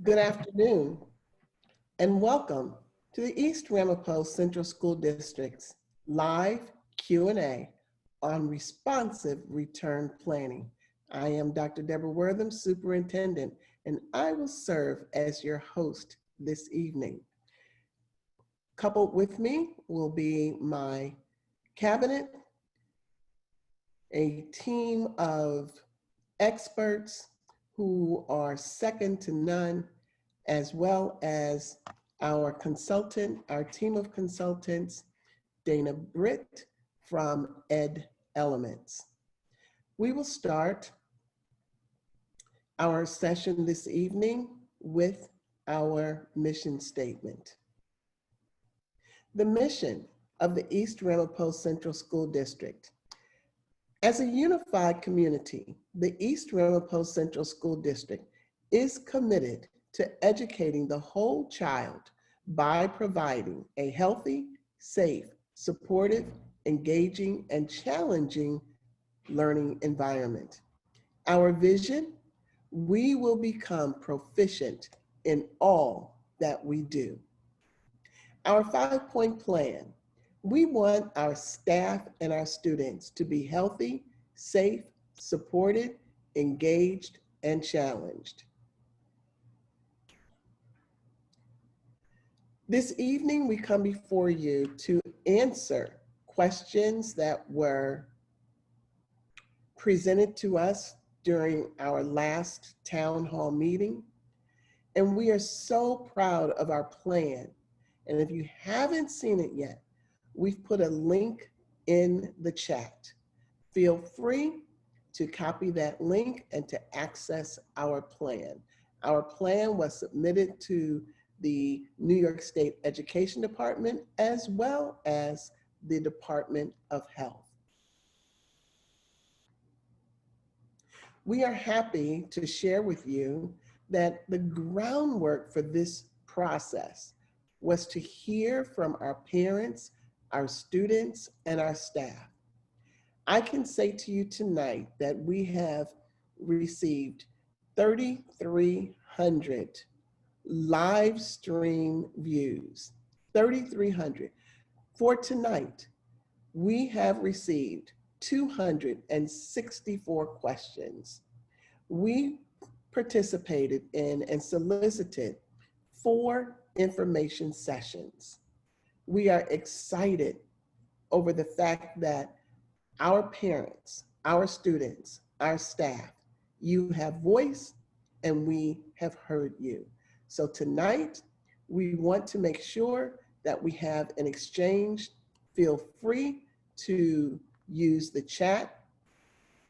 Good afternoon, and welcome to the East Ramapo Central School District's live Q&A on responsive return planning. I am Dr. Deborah Wortham, Superintendent, and I will serve as your host this evening. Coupled with me will be my cabinet, a team of experts who are second to none, as well as our consultant, our team of consultants, Dana Britt from Ed Elements. We will start our session this evening with our mission statement. The mission of the East Ramapo Central School District. As a unified community, the East Ramapo Central School District is committed to educating the whole child by providing a healthy, safe, supportive, engaging, and challenging learning environment. Our vision: we will become proficient in all that we do. Our 5-point plan: we want our staff and our students to be healthy, safe, supported, engaged, and challenged. This evening, we come before you to answer questions that were presented to us during our last town hall meeting. And we are so proud of our plan. And if you haven't seen it yet, we've put a link in the chat. Feel free to copy that link and to access our plan. Our plan was submitted to the New York State Education Department, as well as the Department of Health. We are happy to share with you that the groundwork for this process was to hear from our parents, our students, and our staff. I can say to you tonight that we have received 3,300 live stream views, 3,300. For tonight, we have received 264 questions. We participated in and solicited 4 information sessions. We are excited over the fact that our parents, our students, our staff, you have voice and we have heard you. So tonight, we want to make sure that we have an exchange. Feel free to use the chat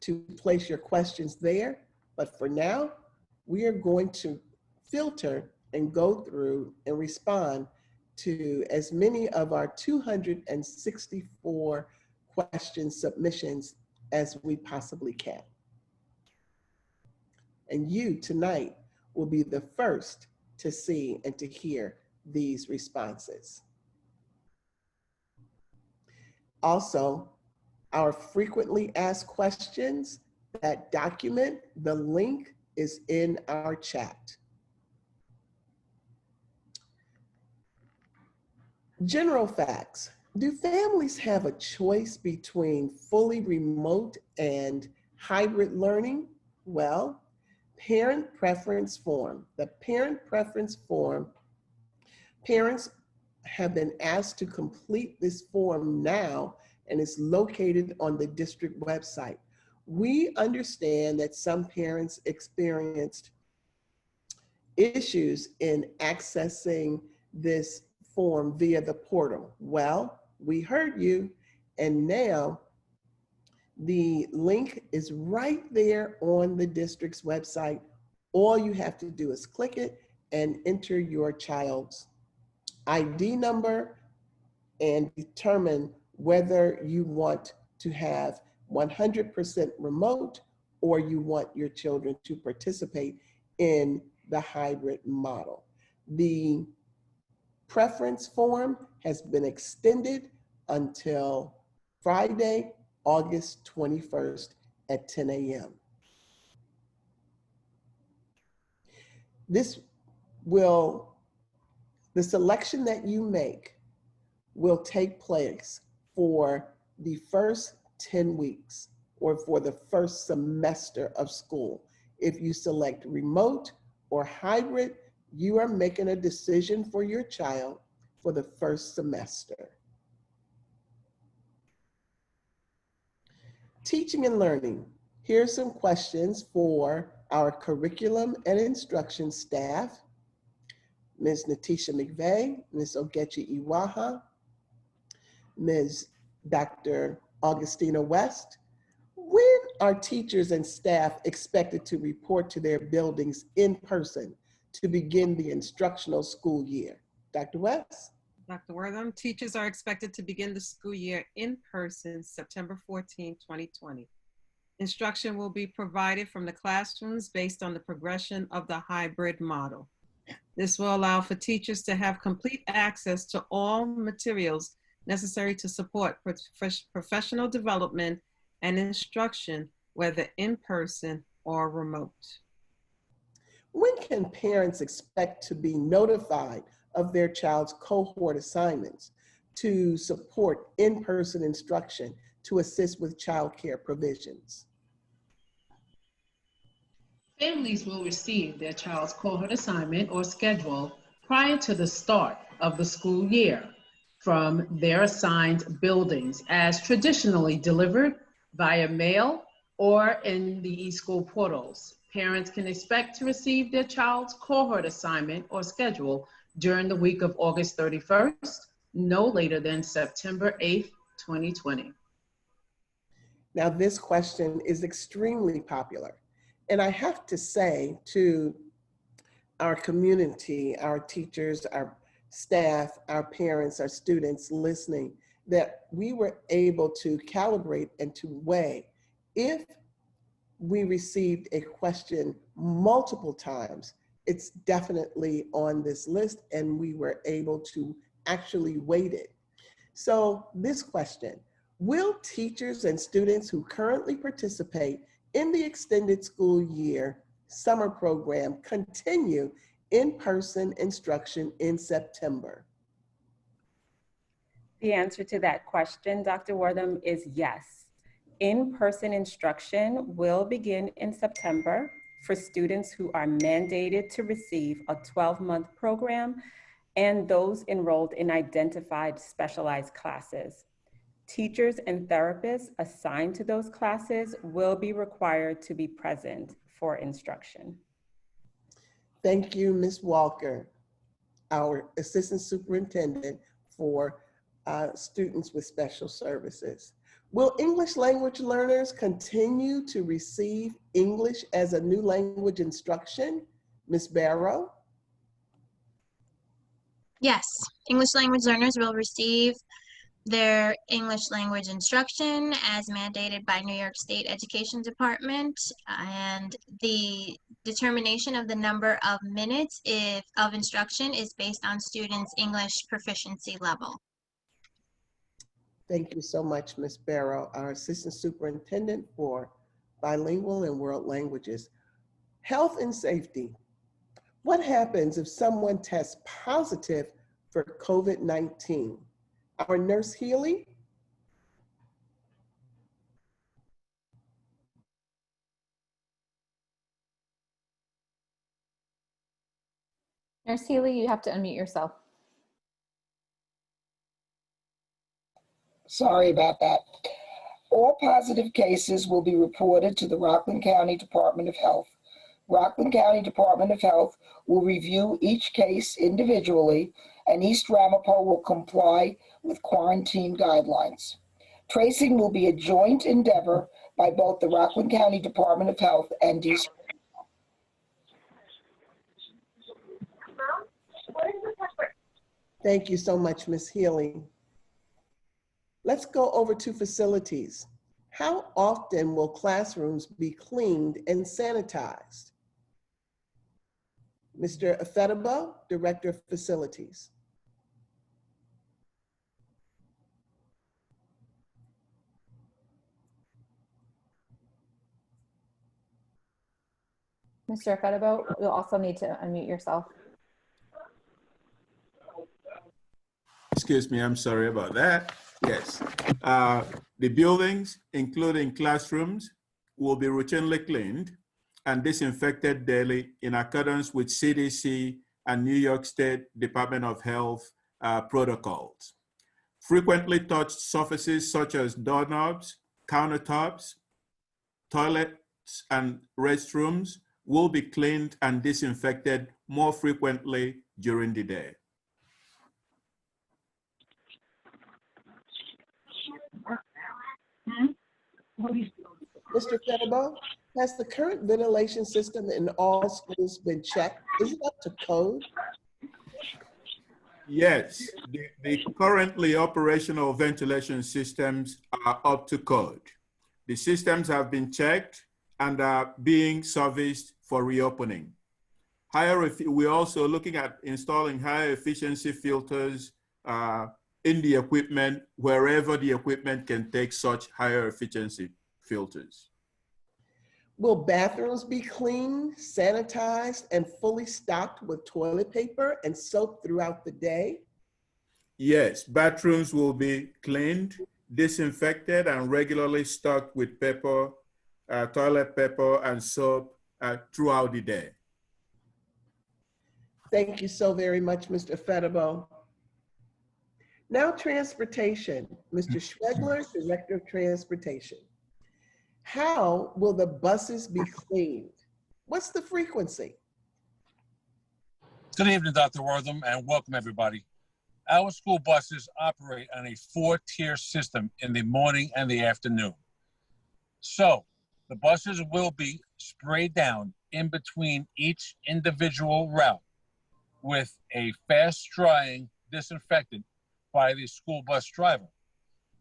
to place your questions there. But for now, we are going to filter and go through and respond to as many of our 264 question submissions as we possibly can. And you tonight will be the first to see and to hear these responses. Also, our frequently asked questions, that document, the link is in our chat. General facts. Do families have a choice between fully remote and hybrid learning? Well, parent preference form. The parent preference form, parents have been asked to complete this form now, and it's located on the district website. We understand that some parents experienced issues in accessing this form via the portal. Well, we heard you, and now the link is right there on the district's website. All you have to do is click it and enter your child's ID number and determine whether you want to have 100% remote or you want your children to participate in the hybrid model. The preference form has been extended until Friday, August 21st at 10 a.m. This will, the selection that you make will take place for the first 10 weeks or for the first semester of school. If you select remote or hybrid, you are making a decision for your child for the first semester. Teaching and learning. Here are some questions for our curriculum and instruction staff. Ms. Natisha McVeigh, Ms. Ogechi Iwaha, Ms. Dr. Augustina West. When are teachers and staff expected to report to their buildings in person to begin the instructional school year? Dr. West? Dr. Wortham, teachers are expected to begin the school year in person September 14, 2020. Instruction will be provided from the classrooms based on the progression of the hybrid model. This will allow for teachers to have complete access to all materials necessary to support professional development and instruction, whether in person or remote. When can parents expect to be notified of their child's cohort assignments to support in-person instruction to assist with childcare provisions? Families will receive their child's cohort assignment or schedule prior to the start of the school year from their assigned buildings as traditionally delivered via mail or in the eSchool portals. Parents can expect to receive their child's cohort assignment or schedule during the week of August 31st, no later than September 8th, 2020. Now, this question is extremely popular. And I have to say to our community, our teachers, our staff, our parents, our students listening, that we were able to calibrate and to weigh if we received a question multiple times, it's definitely on this list and we were able to actually weight it. So this question, will teachers and students who currently participate in the extended school year summer program continue in-person instruction in September? The answer to that question, Dr. Wortham, is yes. In-person instruction will begin in September for students who are mandated to receive a 12-month program and those enrolled in identified specialized classes. Teachers and therapists assigned to those classes will be required to be present for instruction. Thank you, Ms. Walker, our Assistant Superintendent for students with special services. Will English language learners continue to receive English as a new language instruction? Ms. Barrow? Yes, English language learners will receive their English language instruction as mandated by New York State Education Department, and the determination of the number of minutes of instruction is based on students' English proficiency level. Thank you so much, Ms. Barrow, our Assistant Superintendent for Bilingual and World Languages. Health and safety. What happens if someone tests positive for COVID-19? Our Nurse Healy? Nurse Healy, you have to unmute yourself. Sorry about that. All positive cases will be reported to the Rockland County Department of Health. Rockland County Department of Health will review each case individually, and East Ramapo will comply with quarantine guidelines. Tracing will be a joint endeavor by both the Rockland County Department of Health and East. Thank you so much, Ms. Healy. Let's go over to facilities. How often will classrooms be cleaned and sanitized? Mr. Afetabo, Director of Facilities. Mr. Fedebo, you'll also need to unmute yourself. Excuse me, I'm sorry about that. Yes. The buildings, including classrooms, will be routinely cleaned and disinfected daily in accordance with CDC and New York State Department of Health protocols. Frequently touched surfaces such as doorknobs, countertops, toilets, and restrooms will be cleaned and disinfected more frequently during the day. Mr. Fedibo, has the current ventilation system in all schools been checked? Is it up to code? Yes, the currently operational ventilation systems are up to code. The systems have been checked and are being serviced for reopening. We're also looking at installing higher efficiency filters in the equipment wherever the equipment can take such higher efficiency filters. Will bathrooms be clean, sanitized, and fully stocked with toilet paper and soap throughout the day? Yes, bathrooms will be cleaned, disinfected, and regularly stocked with pepper, toilet paper, and soap throughout the day. Thank you so very much, Mr. Fedibo. Now transportation. Mr. Schwegler, Director of Transportation. How will the buses be cleaned? What's the frequency? Good evening, Dr. Wortham, and welcome everybody. Our school buses operate on a 4-tier system in the morning and the afternoon. So the buses will be sprayed down in between each individual route with a fast-drying disinfectant by the school bus driver.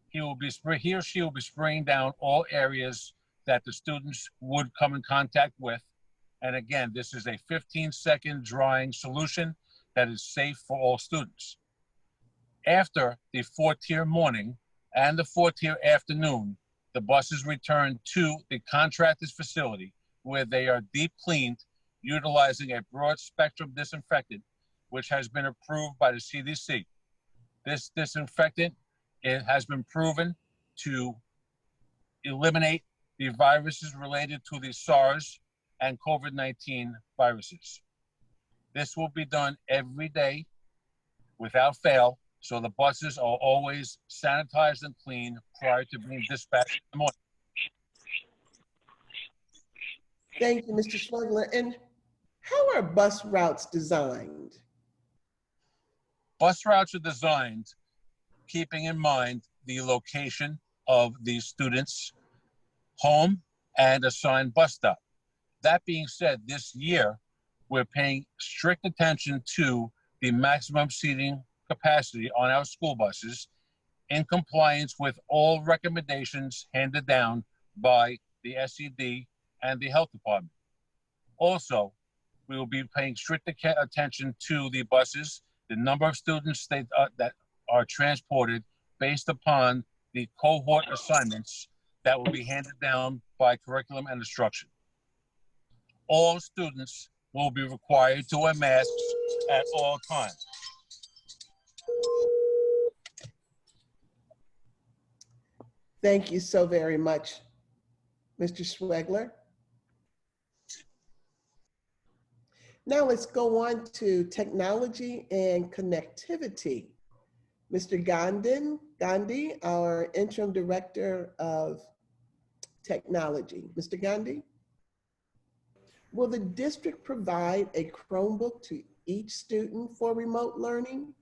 He or she will be spraying down all areas that the students would come in contact with. And again, this is a 15-second drying solution that is safe for all students. After the 4-tier morning and the 4-tier afternoon, the buses return to the contractor's facility where they are deep cleaned utilizing a broad spectrum disinfectant, which has been approved by the CDC. This disinfectant, it has been proven to eliminate the viruses related to the SARS and COVID-19 viruses. This will be done every day without fail, so the buses are always sanitized and clean prior to being dispatched in the morning. Thank you, Mr. Schwegler. And how are bus routes designed? Bus routes are designed keeping in mind the location of the student's home and assigned bus stop. That being said, this year, we're paying strict attention to the maximum seating capacity on our school buses in compliance with all recommendations handed down by the SED and the health department. Also, we will be paying strict attention to the buses, the number of students that are transported based upon the cohort assignments that will be handed down by curriculum and instruction. All students will be required to wear masks at all times. Thank you so very much, Mr. Schwegler. Now let's go on to technology and connectivity. Mr. Gandhi, our interim director of technology. Mr. Gandhi, will the district provide a Chromebook to each student for remote learning?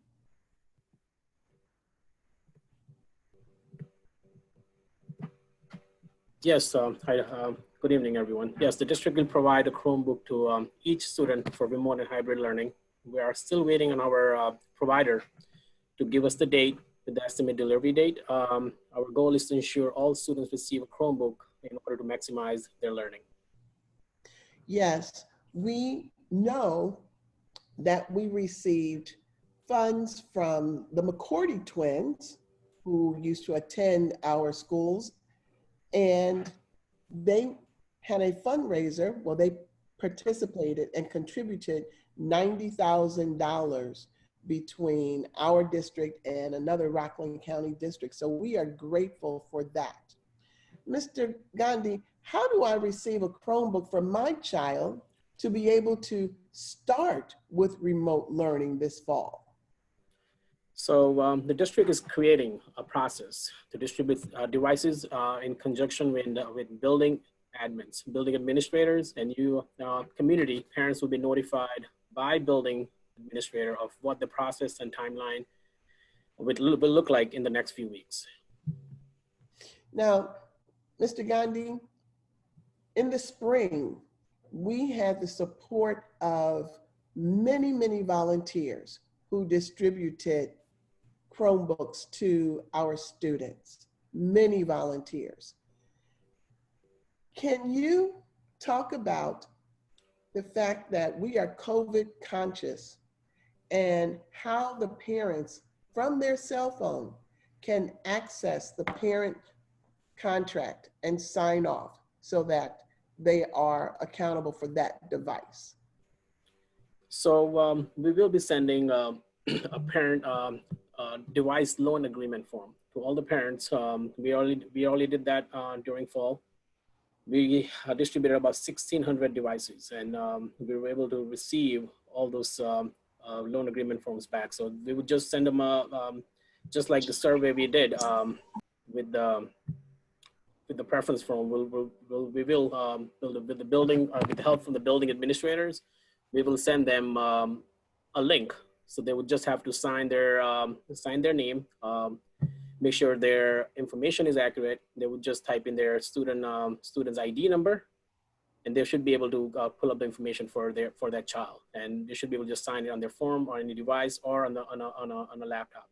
Yes, good evening, everyone. Yes, the district will provide a Chromebook to each student for remote and hybrid learning. We are still waiting on our provider to give us the date, the estimate delivery date. Our goal is to ensure all students receive a Chromebook in order to maximize their learning. Yes, we know that we received funds from the McCourty twins who used to attend our schools, and they had a fundraiser. Well, they participated and contributed $90,000 between our district and another Rockland County district. So we are grateful for that. Mr. Gandhi, how do I receive a Chromebook for my child to be able to start with remote learning this fall? So the district is creating a process to distribute devices in conjunction with building admins, building administrators, and you community parents will be notified by building administrator of what the process and timeline will look like in the next few weeks. Now, Mr. Gandhi, in the spring, we had the support of many, many volunteers who distributed Chromebooks to our students, many volunteers. Can you talk about the fact that we are COVID conscious and how the parents from their cell phone can access the parent contract and sign off so that they are accountable for that device? So we will be sending a parent device loan agreement form to all the parents. We already did that during fall. We distributed about 1,600 devices, and we were able to receive all those loan agreement forms back. So we would just send them just like the survey we did with the preference form. With the building, with the help from the building administrators, we will send them a link. So they would just have to sign their name, make sure their information is accurate. They would just type in their student's ID number, and they should be able to pull up the information for that child, and they should be able to just sign it on their form or any device or on a laptop.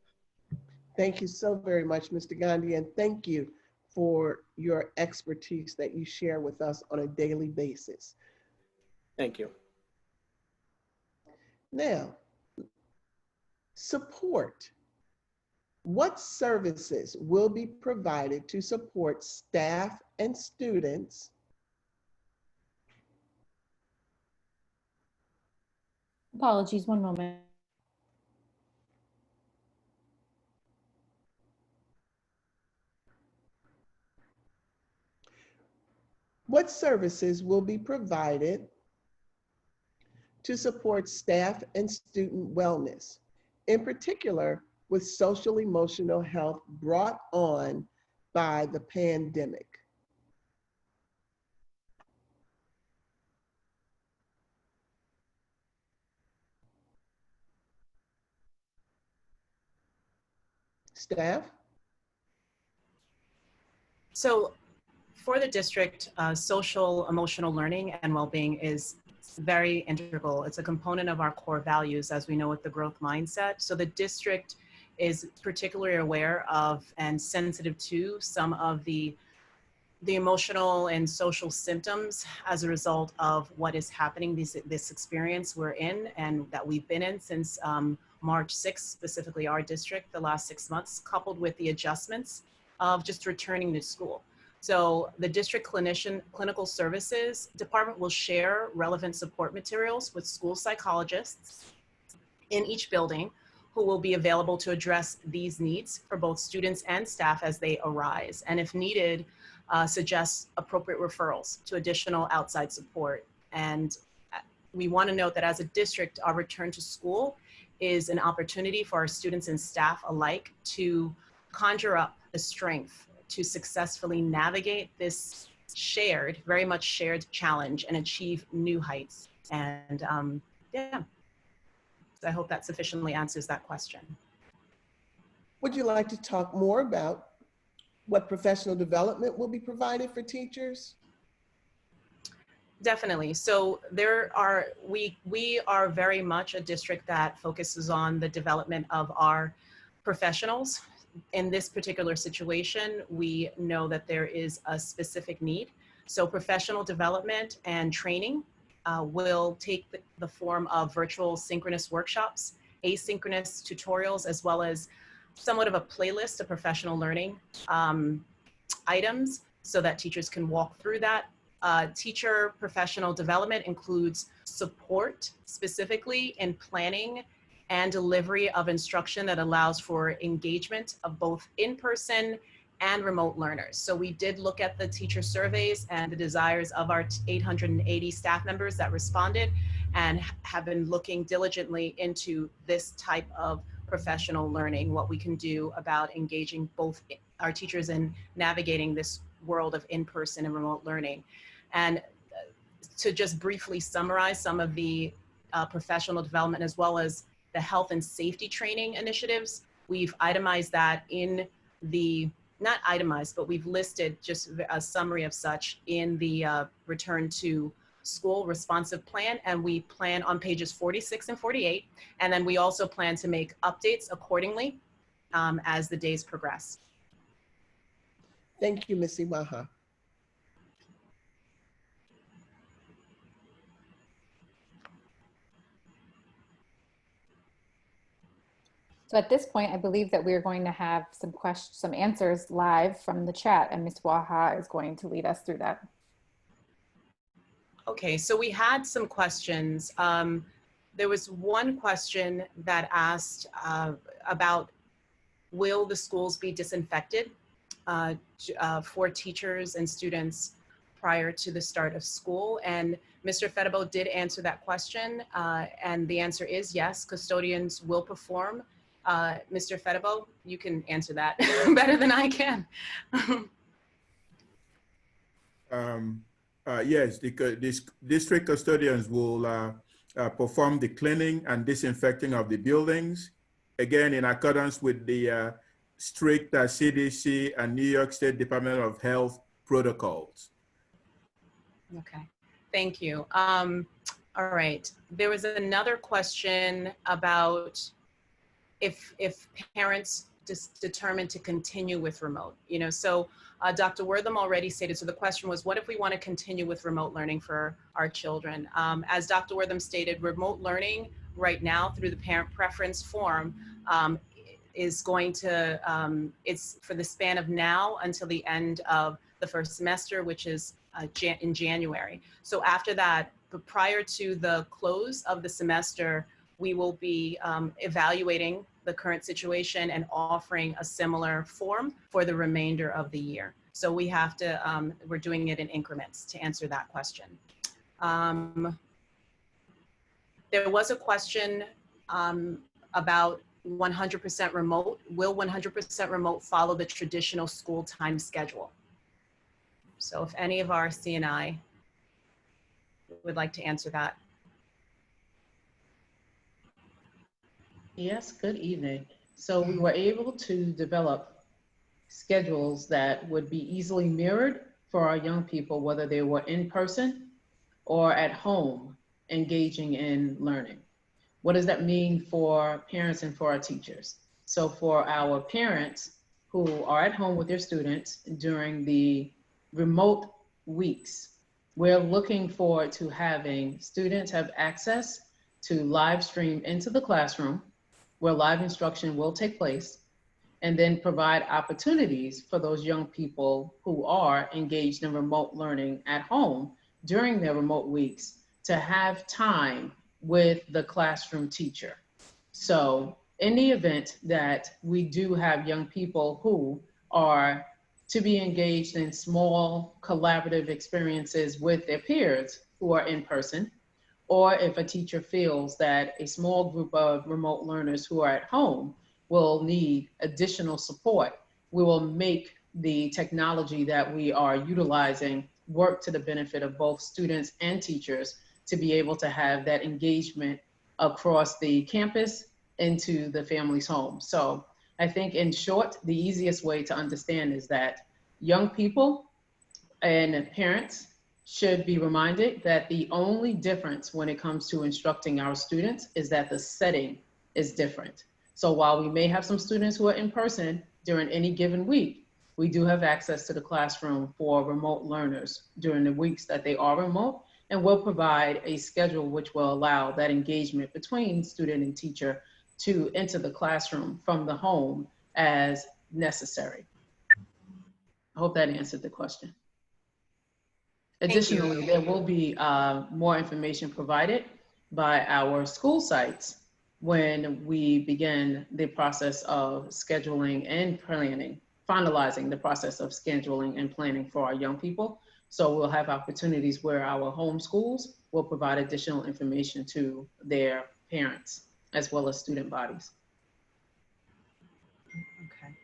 Thank you so very much, Mr. Gandhi, and thank you for your expertise that you share with us on a daily basis. Thank you. Now, support. What services will be provided to support staff and students Apologies, one moment. What services will be provided to support staff and student wellness, in particular with social emotional health brought on by the pandemic? Staff? So for the district, social emotional learning and well-being is very integral. It's a component of our core values, as we know, with the growth mindset. So the district is particularly aware of and sensitive to some of the emotional and social symptoms as a result of what is happening, this experience we're in and that we've been in since March 6th, specifically our district, the last 6 months, coupled with the adjustments of just returning to school. So the district clinical services department will share relevant support materials with school psychologists in each building who will be available to address these needs for both students and staff as they arise. And if needed, suggest appropriate referrals to additional outside support. And we want to note that as a district, our return to school is an opportunity for our students and staff alike to conjure up the strength to successfully navigate this very much shared challenge and achieve new heights. And yeah, so I hope that sufficiently answers that question. Would you like to talk more about what professional development will be provided for teachers? Definitely. So we are very much a district that focuses on the development of our professionals. In this particular situation, we know that there is a specific need. So professional development and training will take the form of virtual synchronous workshops, asynchronous tutorials, as well as somewhat of a playlist of professional learning items so that teachers can walk through that. Teacher professional development includes support specifically in planning and delivery of instruction that allows for engagement of both in-person and remote learners. So we did look at the teacher surveys and the desires of our 880 staff members that responded, and have been looking diligently into this type of professional learning, what we can do about engaging both our teachers in navigating this world of in-person and remote learning. And to just briefly summarize some of the professional development as well as the health and safety training initiatives, we've itemized that in the, not itemized, but we've listed just a summary of such in the return to school responsive plan, and we plan on pages 46 and 48. And then we also plan to make updates accordingly as the days progress. Thank you, Ms. Iwaha. So at this point, I believe that we're going to have some answers live from the chat, and Ms. Waha is going to lead us through that. Okay, so we had some questions. There was one question that asked about, will the schools be disinfected for teachers and students prior to the start of school? And Mr. Fedebo did answer that question, and the answer is yes, custodians will perform. Mr. Fedebo, you can answer that better than I can. Yes, the district custodians will perform the cleaning and disinfecting of the buildings, again, in accordance with the strict CDC and New York State Department of Health protocols. Okay, thank you. All right, there was another question about if parents determined to continue with remote, so Dr. Wortham already stated, so the question was, what if we want to continue with remote learning for our children? As Dr. Wortham stated, remote learning right now through the parent preference form is going to, it's for the span of now until the end of the first semester, which is in January. So after that, but prior to the close of the semester, we will be evaluating the current situation and offering a similar form for the remainder of the year. So we have to, we're doing it in increments to answer that question. There was a question about 100% remote. Will 100% remote follow the traditional school time schedule? So if any of our CNI would like to answer that. Yes, good evening. So we were able to develop schedules that would be easily mirrored for our young people, whether they were in person or at home engaging in learning. What does that mean for parents and for our teachers? So for our parents who are at home with their students during the remote weeks, we're looking forward to having students have access to live stream into the classroom where live instruction will take place, and then provide opportunities for those young people who are engaged in remote learning at home during their remote weeks to have time with the classroom teacher. So in the event that we do have young people who are to be engaged in small collaborative experiences with their peers who are in person, or if a teacher feels that a small group of remote learners who are at home will need additional support, we will make the technology that we are utilizing work to the benefit of both students and teachers to be able to have that engagement across the campus into the family's home. So I think in short, the easiest way to understand is that young people and parents should be reminded that the only difference when it comes to instructing our students is that the setting is different. So while we may have some students who are in person during any given week, we do have access to the classroom for remote learners during the weeks that they are remote, and we'll provide a schedule which will allow that engagement between student and teacher to enter the classroom from the home as necessary. I hope that answered the question. Additionally, there will be more information provided by our school sites when we begin the process of scheduling and planning, finalizing the process of scheduling and planning for our young people. So we'll have opportunities where our home schools will provide additional information to their parents as well as student bodies. Okay.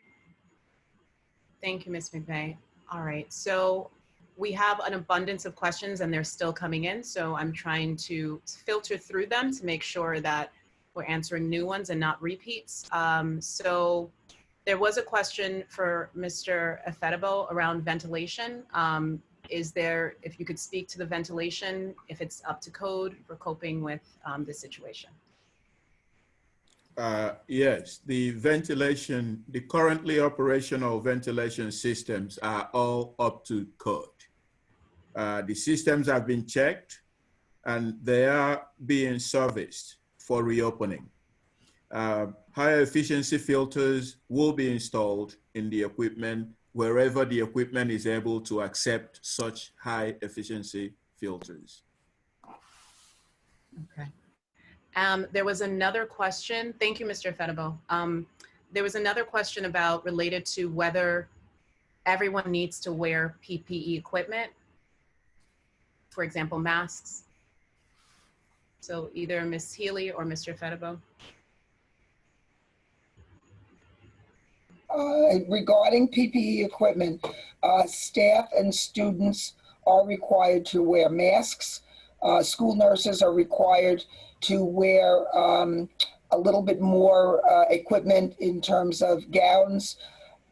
Thank you, Ms. McVeigh. All right, so we have an abundance of questions and they're still coming in. So I'm trying to filter through them to make sure that we're answering new ones and not repeats. So there was a question for Mr. Efetibo around ventilation. Is there, if you could speak to the ventilation, if it's up to code for coping with this situation? Yes, the ventilation, the currently operational ventilation systems are all up to code. The systems have been checked and they are being serviced for reopening. Higher efficiency filters will be installed in the equipment wherever the equipment is able to accept such high efficiency filters. Okay. There was another question. Thank you, Mr. Fedibo. There was another question about related to whether everyone needs to wear PPE equipment, for example, masks. So either Ms. Healy or Mr. Fedibo. Regarding PPE equipment, staff and students are required to wear masks. School nurses are required to wear a little bit more equipment in terms of gowns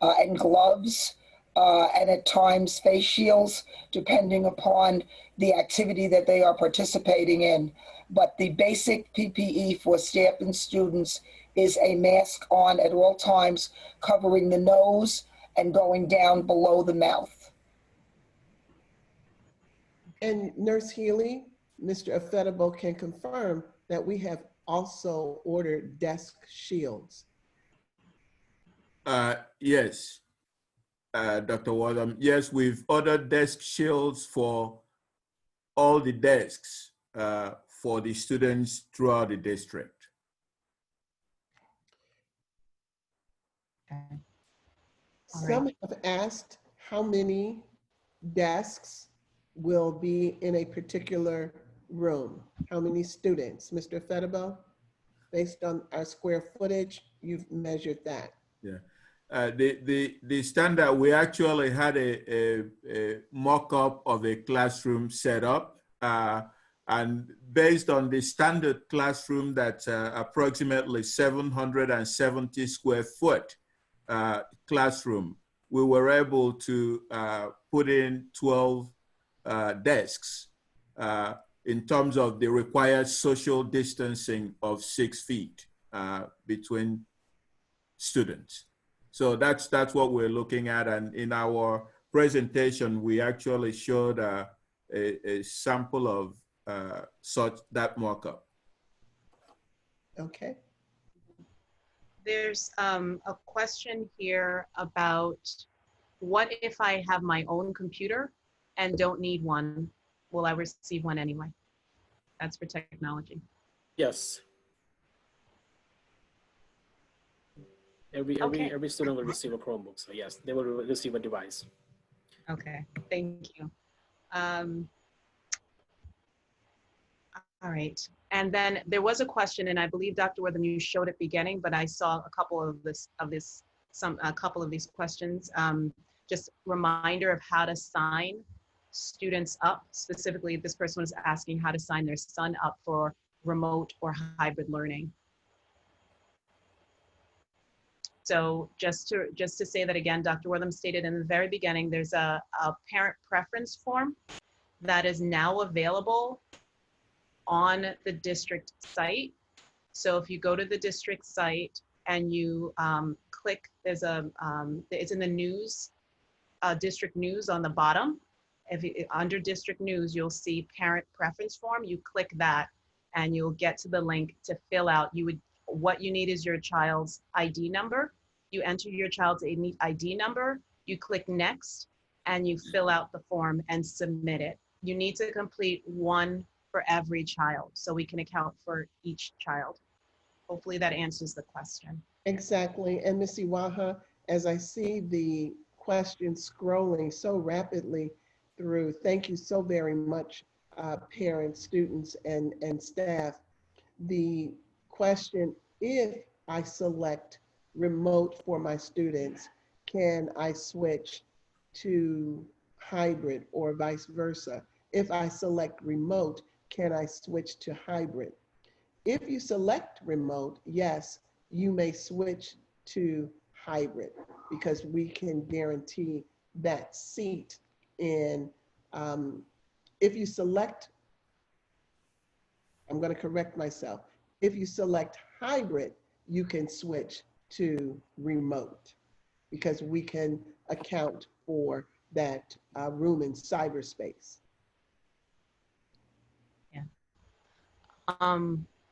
and gloves, and at times face shields, depending upon the activity that they are participating in. But the basic PPE for staff and students is a mask on at all times, covering the nose and going down below the mouth. And Nurse Healy, Mr. Efetibo can confirm that we have also ordered desk shields. Yes, Dr. Wadham. Yes, we've ordered desk shields for all the desks for the students throughout the district. Okay. Some have asked how many desks will be in a particular room. How many students? Mr. Fedibo, based on our square footage, you've measured that. Yeah. The standard, we actually had a mock-up of a classroom set up, and based on the standard classroom that's approximately 770 square foot classroom, we were able to put in 12 desks in terms of the required social distancing of 6 feet between students. So that's what we're looking at. And in our presentation, we actually showed a sample of that mock-up. Okay. There's a question here about what if I have my own computer and don't need one? Will I receive one anyway? That's for technology. Yes. Every student will receive a Chromebook. So yes, they will receive a device. Okay, thank you. All right, and then there was a question, and I believe Dr. Wortham, you showed it beginning, but I saw a couple of these questions. Just reminder of how to sign students up. Specifically, this person was asking how to sign their son up for remote or hybrid learning. So just to say that again, Dr. Wortham stated in the very beginning, there's a parent preference form that is now available on the district site. So if you go to the district site and you click, it's in the news, district news on the bottom. Under district news, you'll see parent preference form. You click that and you'll get to the link to fill out. What you need is your child's ID number. You enter your child's ID number, you click next, and you fill out the form and submit it. You need to complete one for every child so we can account for each child. hopefully that answers the question. Exactly. And Ms. Iwaha, as I see the questions scrolling so rapidly through, thank you so very much, parents, students, and staff. The question, if I select remote for my students, can I switch to hybrid or vice versa? If I select remote, can I switch to hybrid? If you select remote, yes, you may switch to hybrid because we can guarantee that seat in, if you select, I'm going to correct myself. If you select hybrid, you can switch to remote because we can account for that room in cyberspace. Yeah.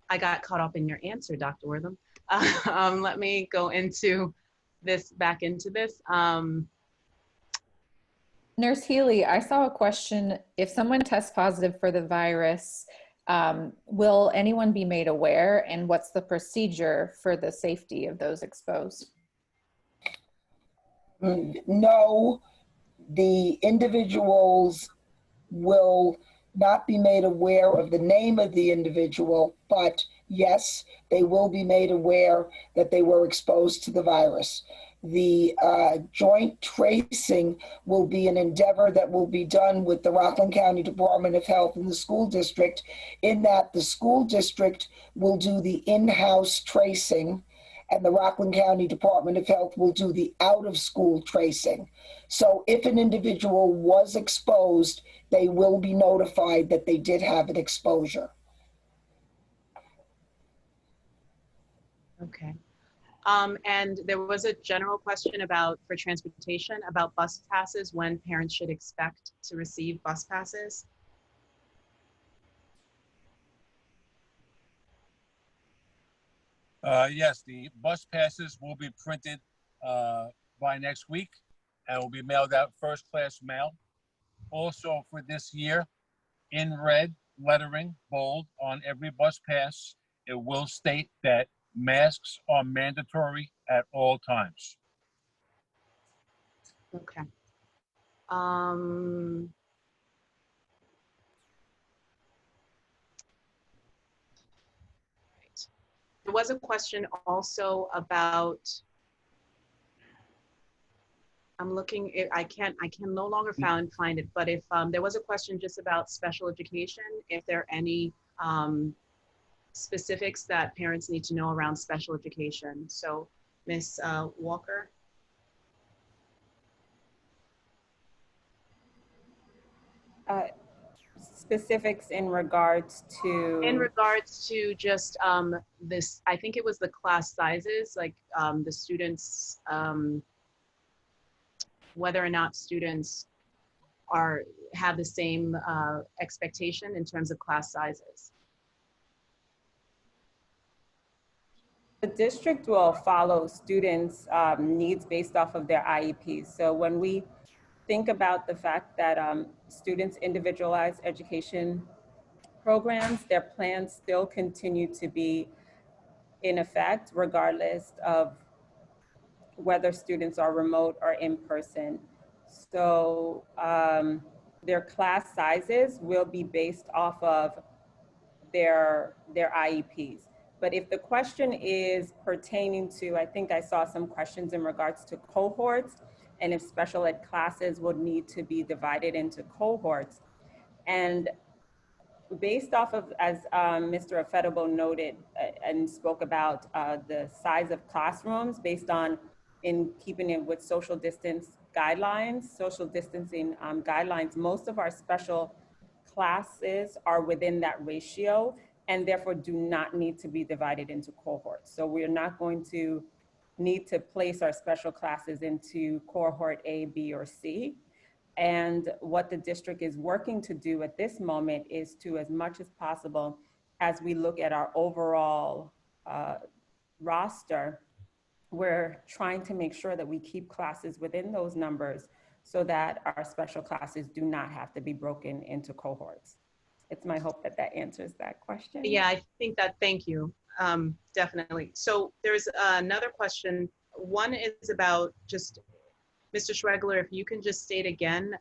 I got caught up in your answer, Dr. Wortham. Let me go into this, back into this. Nurse Healy, I saw a question. If someone tests positive for the virus, will anyone be made aware, and what's the procedure for the safety of those exposed? No, the individuals will not be made aware of the name of the individual, but yes, they will be made aware that they were exposed to the virus. The joint tracing will be an endeavor that will be done with the Rockland County Department of Health and the school district, in that the school district will do the in-house tracing and the Rockland County Department of Health will do the out-of-school tracing. So if an individual was exposed, they will be notified that they did have an exposure. Okay. And there was a general question about, for transportation, about bus passes, when parents should expect to receive bus passes. Yes, the bus passes will be printed by next week and will be mailed out first class mail. Also for this year, in red lettering, bold, on every bus pass, it will state that masks are mandatory at all times. Okay. There was a question also about, I'm looking, I can no longer find it, but if there was a question just about special education, if there are any specifics that parents need to know around special education. So Ms. Walker. Specifics in regards to? In regards to just this, I think it was the class sizes, like the students, whether or not students have the same expectation in terms of class sizes. The district will follow students' needs based off of their IEPs. So when we think about the fact that students' individualized education programs, their plans still continue to be in effect regardless of whether students are remote or in person. So their class sizes will be based off of their IEPs. But if the question is pertaining to, I think I saw some questions in regards to cohorts, and if special ed classes would need to be divided into cohorts. And based off of, as Mr. Afedabo noted and spoke about the size of classrooms based on, in keeping it with social distance guidelines, social distancing guidelines, most of our special classes are within that ratio and therefore do not need to be divided into cohorts. So we're not going to need to place our special classes into cohort A, B, or C. And what the district is working to do at this moment is to, as much as possible, as we look at our overall roster, we're trying to make sure that we keep classes within those numbers so that our special classes do not have to be broken into cohorts. It's my hope that that answers that question. Yeah, I think that, thank you. Definitely. So there's another question. One is about just, Mr. Schregler, if you can just state again,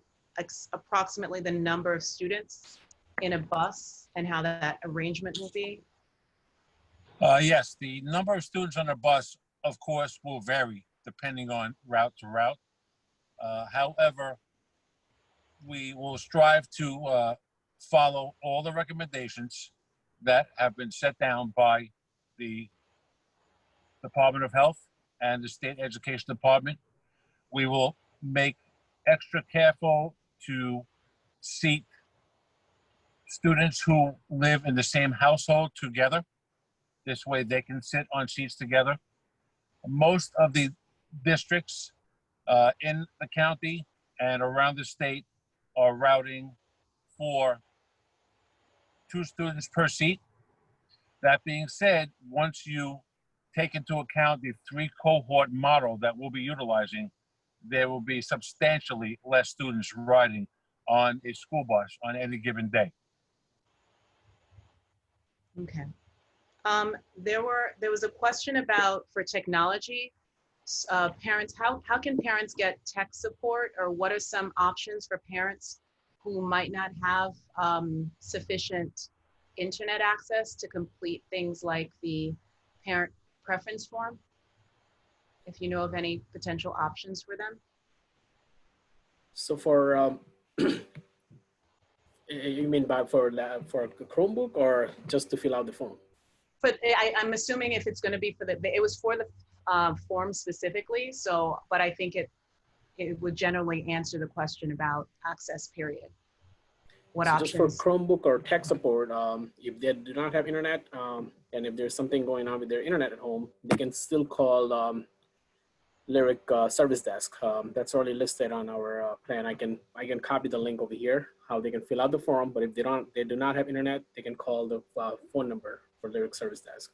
approximately the number of students in a bus and how that arrangement will be. Yes, the number of students on a bus, of course, will vary depending on route to route. However, we will strive to follow all the recommendations that have been set down by the Department of Health and the State Education Department. We will make extra careful to seat students who live in the same household together. This way they can sit on seats together. Most of the districts in the county and around the state are routing for 2 students per seat. That being said, once you take into account the 3 cohort model that we'll be utilizing, there will be substantially less students riding on a school bus on any given day. Okay. There was a question about, for technology, parents, how can parents get tech support, or what are some options for parents who might not have sufficient internet access to complete things like the parent preference form? If you know of any potential options for them. So for you mean for a Chromebook or just to fill out the form? But I'm assuming if it's going to be for it was for the form specifically. So, but I think it would generally answer the question about access period. What so options? Just for Chromebook or tech support, if they do not have internet, and if there's something going on with their internet at home, they can still call Lyric Service Desk. That's already listed on our plan. I can copy the link over here, how they can fill out the form. But if they do not have internet, they can call the phone number for Lyric Service Desk.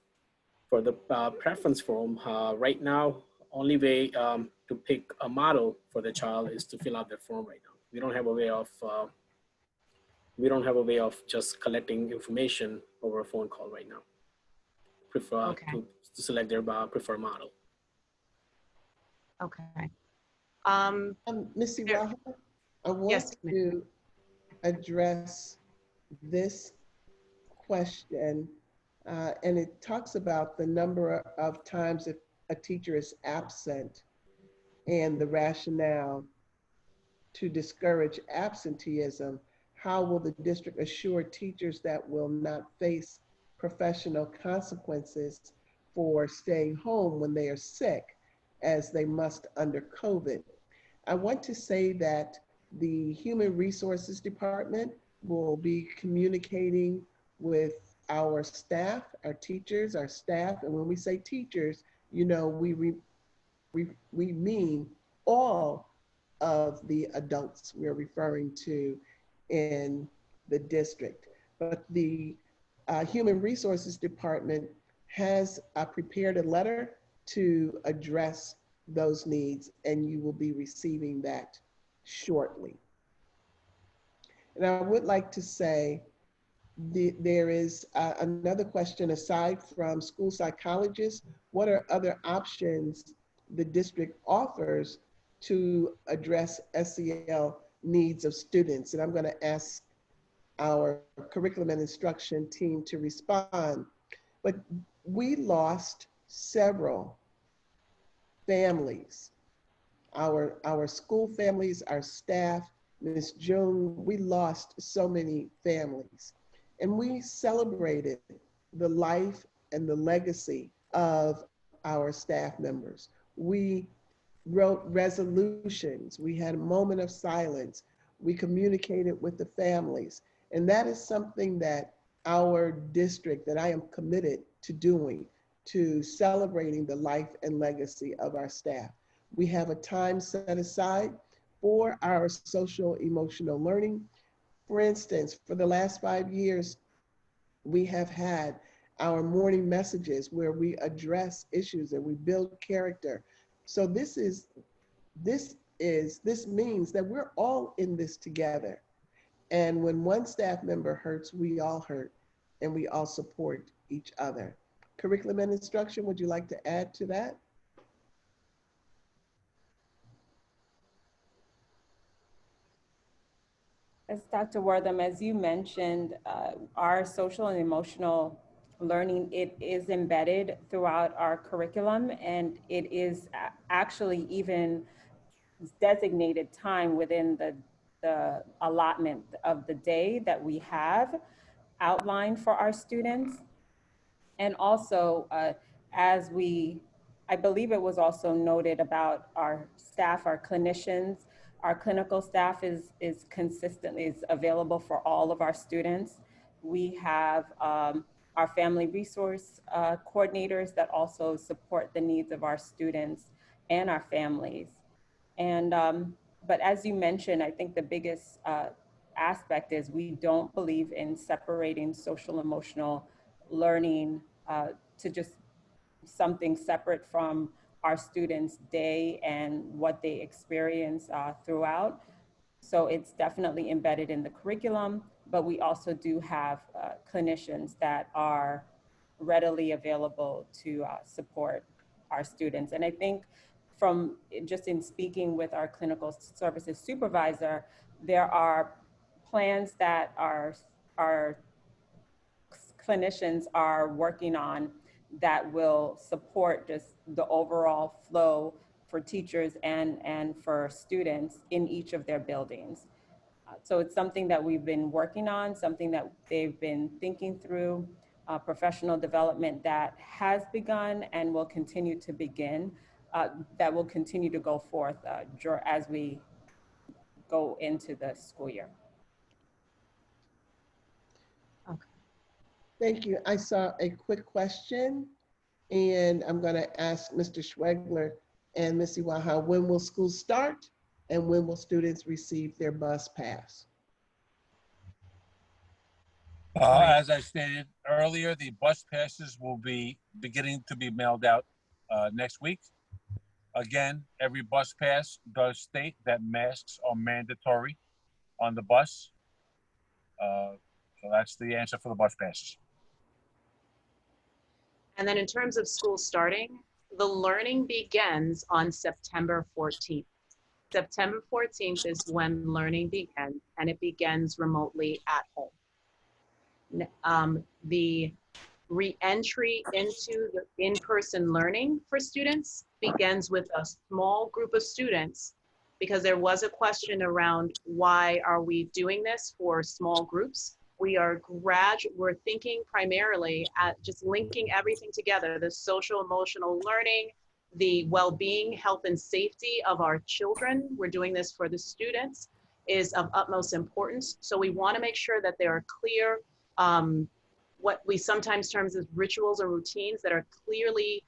For the preference form, right now, only way to pick a model for the child is to fill out their form right now. We don't have a way of just collecting information over a phone call right now. Okay. To select their preferred model. Okay. Ms. Iraha, I want Yes, to address this question, and it talks about the number of times if a teacher is absent and the rationale to discourage absenteeism. How will the district assure teachers that will not face professional consequences for staying home when they are sick, as they must under COVID? I want to say that the Human Resources Department will be communicating with our staff, our teachers, our staff. And when we say teachers, you know, we mean all of the adults we're referring to in the district. But the Human Resources Department has prepared a letter to address those needs, and you will be receiving that shortly. And I would like to say there is another question. Aside from school psychologists, what are other options the district offers to address SEL needs of students? And I'm going to ask our curriculum and instruction team to respond. But we lost several families, our school families, our staff. Ms. June, we lost so many families. And we celebrated the life and the legacy of our staff members. We wrote resolutions. We had a moment of silence. We communicated with the families. And that is something that our district, that I am committed to doing, to celebrating the life and legacy of our staff. We have a time set aside for our social emotional learning. For instance, for the last 5 years, we have had our morning messages where we address issues and we build character. So this means that we're all in this together. And when one staff member hurts, we all hurt, and we all support each other. curriculum and instruction, would you like to add to that? As Dr. Wortham, as you mentioned, our social and emotional learning, it is embedded throughout our curriculum, and it is actually even designated time within the allotment of the day that we have outlined for our students. And also, I believe it was also noted about our staff, our clinicians, our clinical staff is available for all of our students. We have our family resource coordinators that also support the needs of our students and our families. And, but as you mentioned, I think the biggest aspect is we don't believe in separating social emotional learning to just something separate from our students' day and what they experience throughout. So it's definitely embedded in the curriculum, but we also do have clinicians that are readily available to support our students. And I think from just in speaking with our clinical services supervisor, there are plans that our clinicians are working on that will support just the overall flow for teachers and for students in each of their buildings. So it's something that we've been working on, something that they've been thinking through, professional development that has begun and will continue to begin, that will continue to go forth as we go into the school year. Thank you. I saw a quick question, and I'm going to ask Mr. Schwegler and Ms. Iwaha, when will school start and when will students receive their bus pass? As I stated earlier, the bus passes will be beginning to be mailed out next week. Again, every bus pass does state that masks are mandatory on the bus. So that's the answer for the bus passes. And then in terms of school starting, the learning begins on September 14th. September 14th is when learning begins, and it begins remotely at home. The re-entry into the in-person learning for students begins with a small group of students, because there was a question around why are we doing this for small groups. We're thinking primarily at just linking everything together, the social emotional learning, the well-being, health and safety of our children. We're doing this for the students is of utmost importance. So we want to make sure that there are clear, what we sometimes term as rituals or routines that are clearly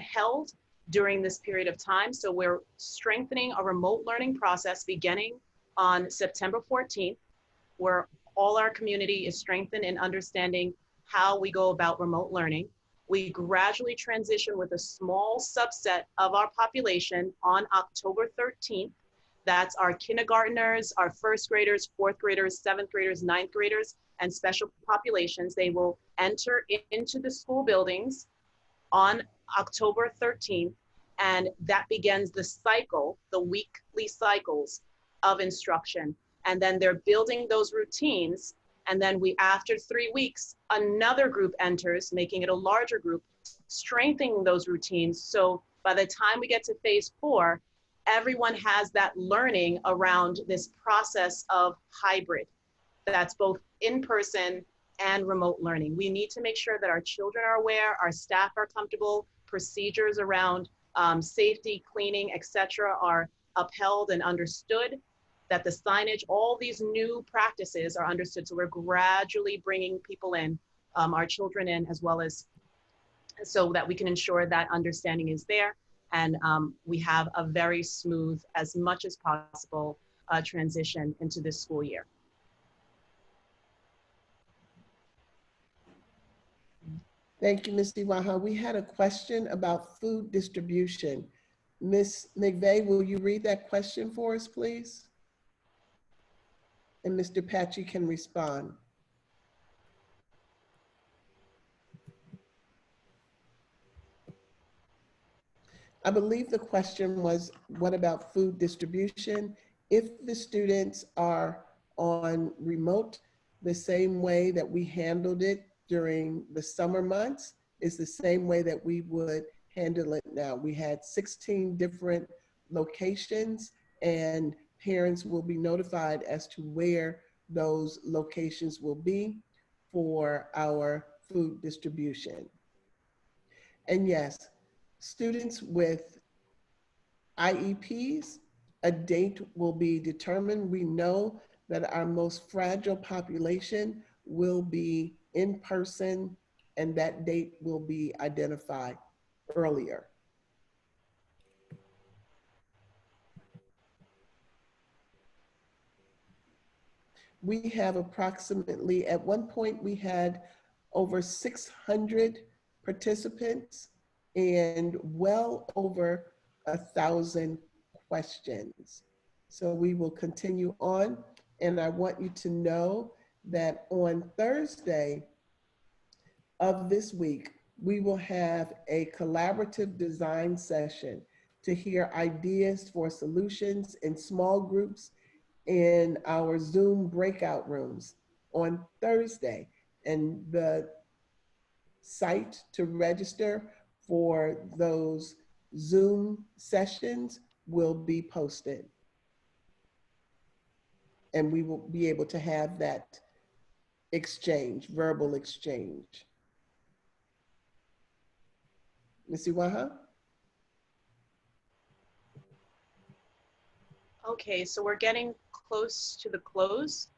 held during this period of time. So we're strengthening a remote learning process beginning on September 14th, where all our community is strengthened in understanding how we go about remote learning. We gradually transition with a small subset of our population on October 13th. That's our kindergartners, our first graders, fourth graders, seventh graders, ninth graders, and special populations. They will enter into the school buildings on October 13th, and that begins the cycle, the weekly cycles of instruction. And then they're building those routines. And then after 3 weeks, another group enters, making it a larger group, strengthening those routines. So by the time we get to phase 4, everyone has that learning around this process of hybrid. That's both in-person and remote learning. We need to make sure that our children are aware, our staff are comfortable, procedures around safety, cleaning, etc. are upheld and understood, that the signage, all these new practices are understood. So we're gradually bringing people in, our children in, as well as, so that we can ensure that understanding is there. And we have a very smooth, as much as possible, transition into this school year. Thank you, Ms. Iwaha. We had a question about food distribution. Ms. McVeigh, will you read that question for us, please? And Mr. Patchy can respond. I believe the question was, what about food distribution? If the students are on remote, the same way that we handled it during the summer months is the same way that we would handle it now. We had 16 different locations, and parents will be notified as to where those locations will be for our food distribution. And yes, students with IEPs, a date will be determined. We know that our most fragile population will be in person, and that date will be identified earlier. We have approximately, at one point we had over 600 participants and well over 1,000 questions. So we will continue on, and I want you to know that on Thursday of this week, we will have a collaborative design session to hear ideas for solutions in small groups in our Zoom breakout rooms on Thursday. And the site to register for those Zoom sessions will be posted. And we will be able to have that exchange, verbal exchange. Ms. Iwaha? Okay, so we're getting close to the close.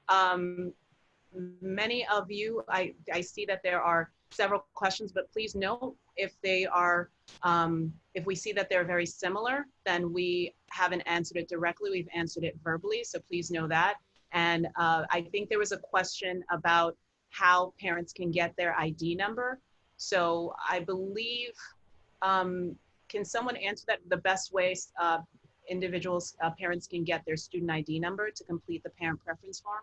Many of you, I see that there are several questions, but please note if they are, if we see that they're very similar, then we haven't answered it directly, we've answered it verbally, so please know that. And I think there was a question about how parents can get their ID number. So I believe, can someone answer that? The best ways individuals, parents can get their student ID number to complete the parent preference form?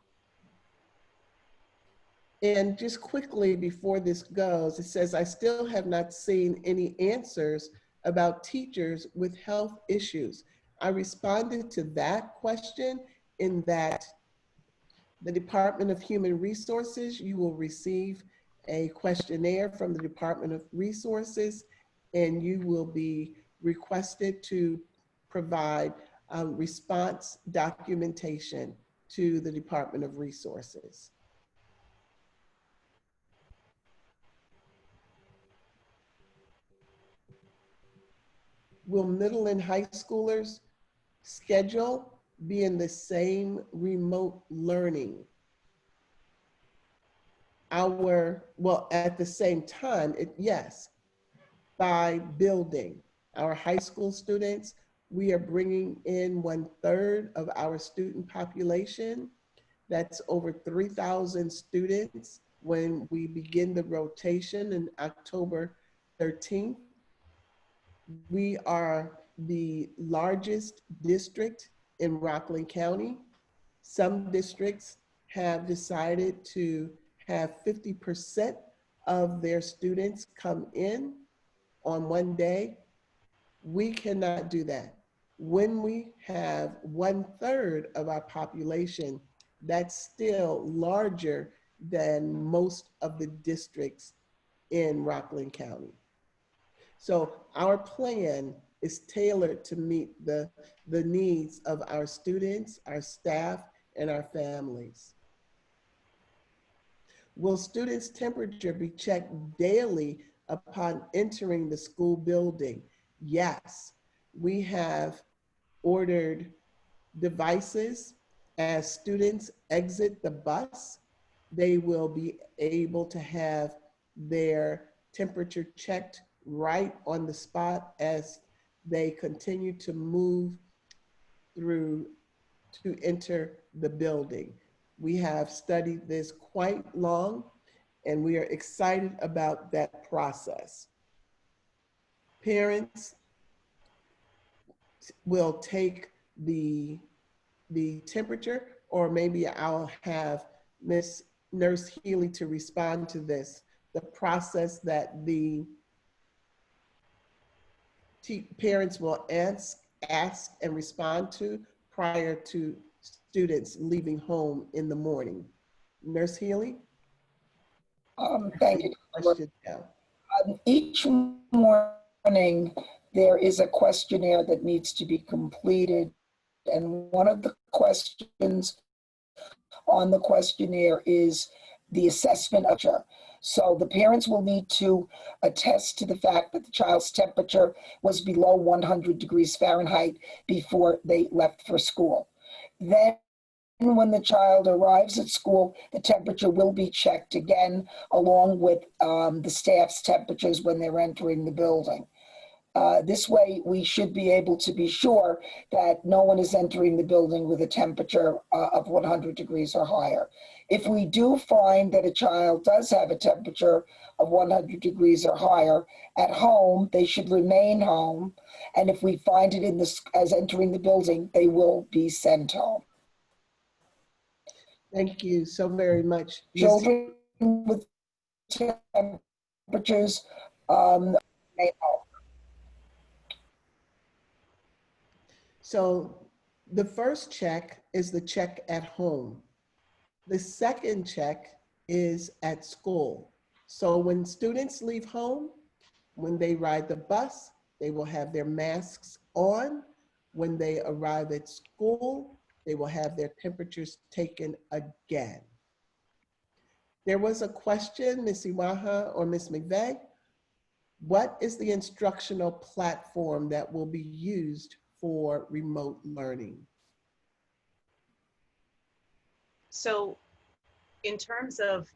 And just quickly before this goes, it says, I still have not seen any answers about teachers with health issues. I responded to that question in that the Department of Human Resources, you will receive a questionnaire from the Department of Resources, and you will be requested to provide response documentation to the Department of Resources. Will middle and high schoolers schedule be in the same remote learning? Well, at the same time, yes, by building. Our high school students, we are bringing in 1/3 of our student population. That's over 3,000 students when we begin the rotation in October 13th. We are the largest district in Rockland County. Some districts have decided to have 50% of their students come in on one day. We cannot do that. When we have 1/3 of our population, that's still larger than most of the districts in Rockland County. So our plan is tailored to meet the needs of our students, our staff, and our families. Will students' temperature be checked daily upon entering the school building? Yes, we have ordered devices as students exit the bus. They will be able to have their temperature checked right on the spot as they continue to move through to enter the building. We have studied this quite long, and we are excited about that process. Parents will take the temperature, or maybe I'll have Miss Nurse Healy to respond to this, the process that the parents will ask and respond to prior to students leaving home in the morning. Nurse Healy? Thank you. Question now. Each morning, there is a questionnaire that needs to be completed. And one of the questions on the questionnaire is the assessment of temperature. So the parents will need to attest to the fact that the child's temperature was below 100 degrees Fahrenheit before they left for school. Then when the child arrives at school, the temperature will be checked again, along with the staff's temperatures when they're entering the building. This way, we should be able to be sure that no one is entering the building with a temperature of 100 degrees or higher. If we do find that a child does have a temperature of 100 degrees or higher at home, they should remain home. And if we find it as entering the building, they will be sent home. Thank you so very much. Children with temperatures remain home. So the first check is the check at home. The second check is at school. So when students leave home, when they ride the bus, they will have their masks on. When they arrive at school, they will have their temperatures taken again. There was a question, Ms. Iwaha or Ms. McVeigh, what is the instructional platform that will be used for remote learning? So in terms of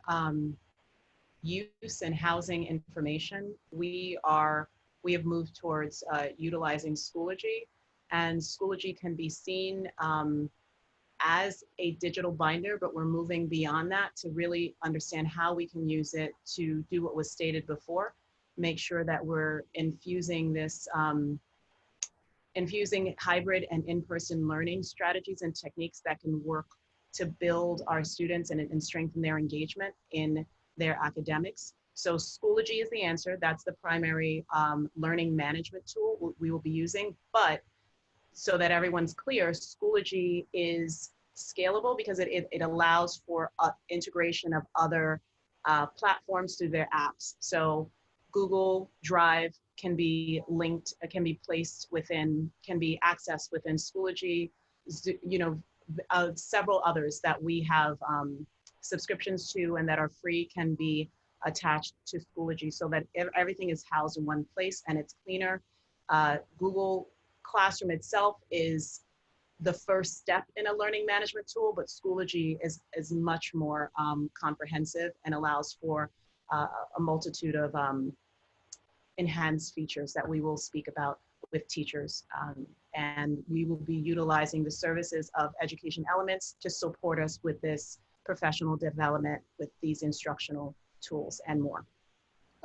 use and housing information, we have moved towards utilizing Schoology, and Schoology can be seen as a digital binder, but we're moving beyond that to really understand how we can use it to do what was stated before, make sure that we're infusing this, infusing hybrid and in-person learning strategies and techniques that can work to build our students and strengthen their engagement in their academics. So Schoology is the answer. That's the primary learning management tool we will be using. But so that everyone's clear, Schoology is scalable because it allows for integration of other platforms through their apps. So Google Drive can be linked, can be placed within, can be accessed within Schoology, you know, several others that we have subscriptions to and that are free can be attached to Schoology so that everything is housed in one place and it's cleaner. Google Classroom itself is the first step in a learning management tool, but Schoology is much more comprehensive and allows for a multitude of enhanced features that we will speak about with teachers. And we will be utilizing the services of Education Elements to support us with this professional development with these instructional tools and more.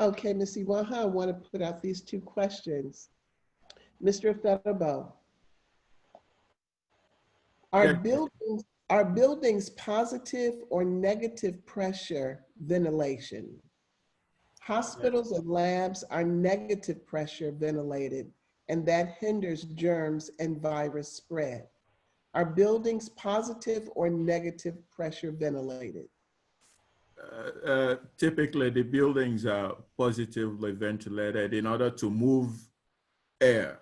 Okay, Ms. Iwaha, I want to put out these two questions. Mr. Federbo, are buildings positive or negative pressure ventilation? Hospitals and labs are negative pressure ventilated, and that hinders germs and virus spread. Are buildings positive or negative pressure ventilated? Typically, the buildings are positively ventilated in order to move air.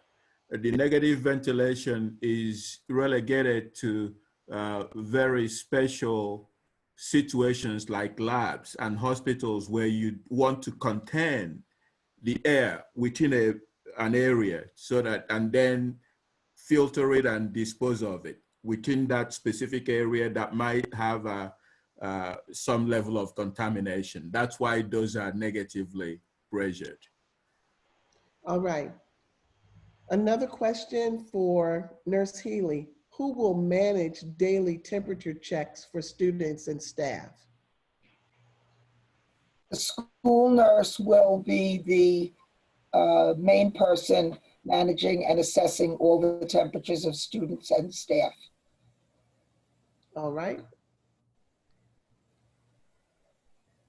The negative ventilation is relegated to very special situations like labs and hospitals where you want to contain the air within an area so that, and then filter it and dispose of it within that specific area that might have some level of contamination. That's why those are negatively pressured. All right. Another question for Nurse Healy. Who will manage daily temperature checks for students and staff? The school nurse will be the main person managing and assessing all the temperatures of students and staff. All right.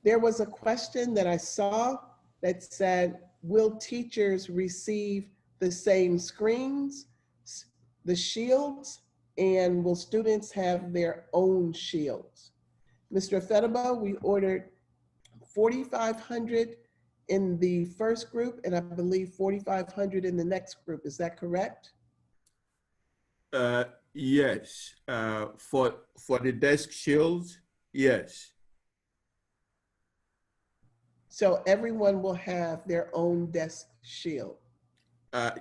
There was a question that I saw that said, will teachers receive the the same screens, the shields, and will students have their own shields? Mr. Fediba, we ordered 4,500 in the first group, and I believe 4,500 in the next group. Is that correct? Yes. For the desk shields, yes. So everyone will have their own desk shield.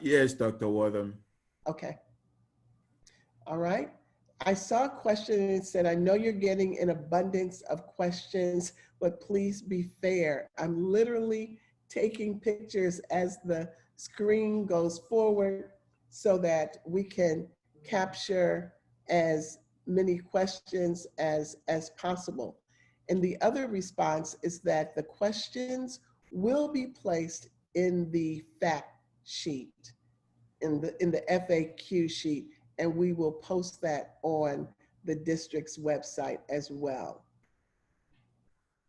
Yes, Dr. Wortham. Okay. All right. I saw a question and it said, I know you're getting an abundance of questions, but please be fair. I'm literally taking pictures as the screen goes forward so that we can capture as many questions as possible. And the other response is that the questions will be placed in the fact sheet, in the FAQ sheet, and we will post that on the district's website as well.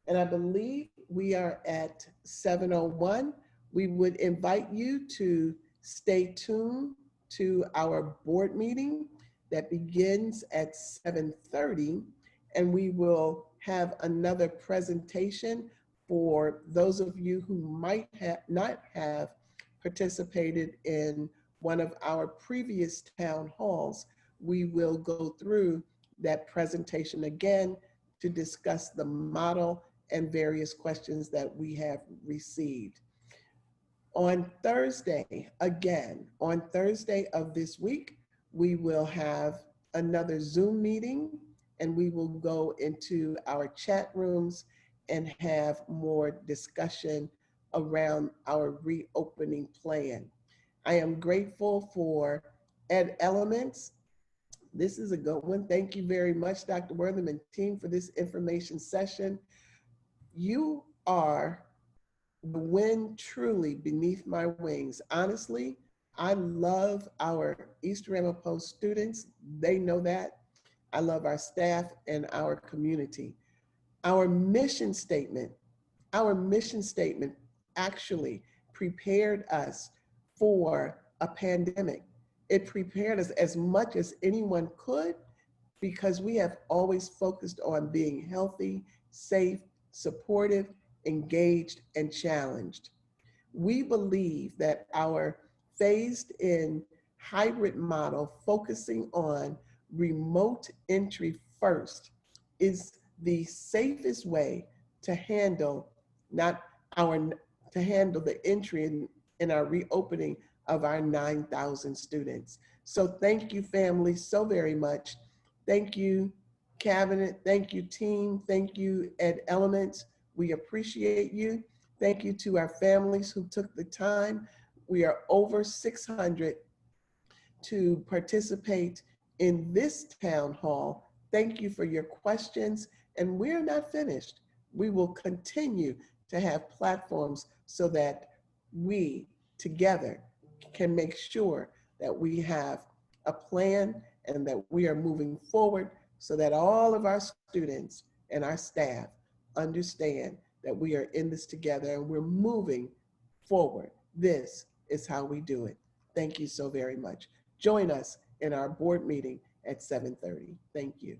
And I believe we are at 7:01. We would invite you to stay tuned to our board meeting that begins at 7:30, and we will have another presentation for those of you who might not have participated in one of our previous town halls. We will go through that presentation again to discuss the model and various questions that we have received. On Thursday, again, on Thursday of this week, we will have another Zoom meeting, and we will go into our chat rooms and have more discussion around our reopening plan. I am grateful for Ed Elements. This is a good one. Thank you very much, Dr. Wortham and team, for this information session. You are the wind truly beneath my wings. Honestly, I love our East Ramapo students. They know that. I love our staff and our community. Our mission statement actually prepared us for a pandemic. It prepared us as much as anyone could because we have always focused on being healthy, safe, supportive, engaged, and challenged. We believe that our phased in hybrid model focusing on remote entry first is the safest way to handle the entry in our reopening of our 9,000 students. So thank you, family, so very much. Thank you, Cabinet. Thank you, team. Thank you, Ed Elements. We appreciate you. Thank you to our families who took the time. We are over 600 to participate in this town hall. Thank you for your questions, and we're not finished. We will continue to have platforms so that we together can make sure that we have a plan and that we are moving forward so that all of our students and our staff understand that we are in this together and we're moving forward. This is how we do it. Thank you so very much. Join us in our board meeting at 7:30. Thank you.